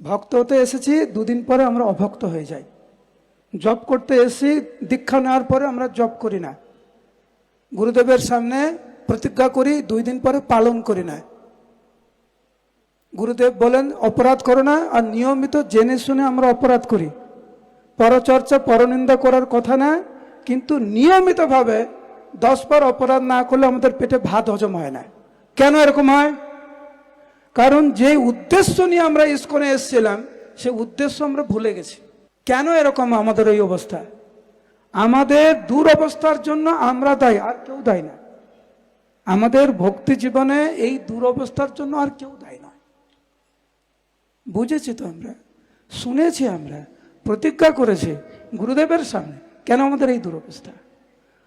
ভক্ত হতে এসেছি, দুদিন পরে আমরা অভক্ত হয়ে যাই। জপ করতে এসেছি, দীক্ষা নেওয়ার পরে আমরা জপ করি না। গুরুদেবের সামনে প্রতিজ্ঞা করি, 2 দিন পরে পালন করি না। গুরুদেব বলেন অপরাধ করো না, আর নিয়মিত জেনে শুনে আমরা অপরাধ করি। পরচর্চা পরনিন্দা করার কথা না, কিন্তু নিয়মিতভাবে 10 বার অপরাধ না করলে আমাদের পেটে ভাত হজম হয় না। কেন এরকম হয়? কারণ যে উদ্দেশ্য নিয়ে আমরা ইস্কনে এসেছিলাম, সে উদ্দেশ্য আমরা ভুলে গেছি। কেন এরকম আমাদের এই অবস্থা? আমাদের দুরবস্থার জন্য আমরা দায়ী, আর কেউ দায়ী না। আমাদের ভক্তি জীবনে এই দুরবস্থার জন্য আর কেউ দায়ী নয়। বুঝেছি তো, আমরা শুনেছি, আমরা প্রতিজ্ঞা করেছি গুরুদেবের সামনে। কেন আমাদের এই দুরবস্থা?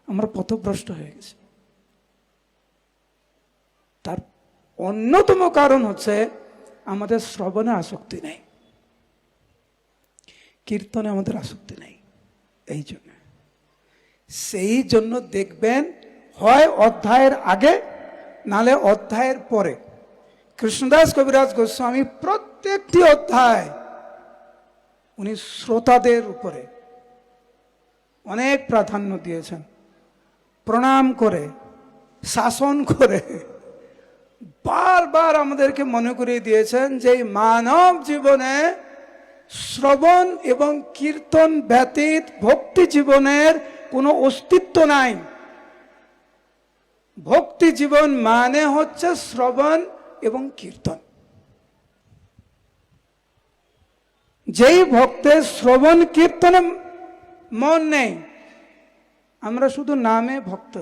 আমরা পথভ্রষ্ট হয়ে গেছি। তার অন্যতম কারণ হচ্ছে আমাদের শ্রবণে আসক্তি নেই, কীর্তনে আমাদের আসক্তি নেই। এই জন্য, সেই জন্য দেখবেন হয় অধ্যায়ের আগে নালে অধ্যায়ের পরে কৃষ্ণদাস কবিরাজ গোস্বামী প্রত্যেকটি অধ্যায় উনি শ্রোতাদের উপরে অনেক প্রাধান্য দিয়েছেন। প্রণাম করে, শাসন করে বারবার আমাদেরকে মনে করিয়ে দিয়েছেন যে মানব জীবনে শ্রবণ এবং কীর্তন ব্যতীত ভক্তি জীবনের কোনো অস্তিত্ব নাই। ভক্তি জীবন মানে হচ্ছে শ্রবণ এবং কীর্তন। যেই ভক্তের শ্রবণ কীর্তনে মন নেই, আমরা শুধু নামে ভক্ত।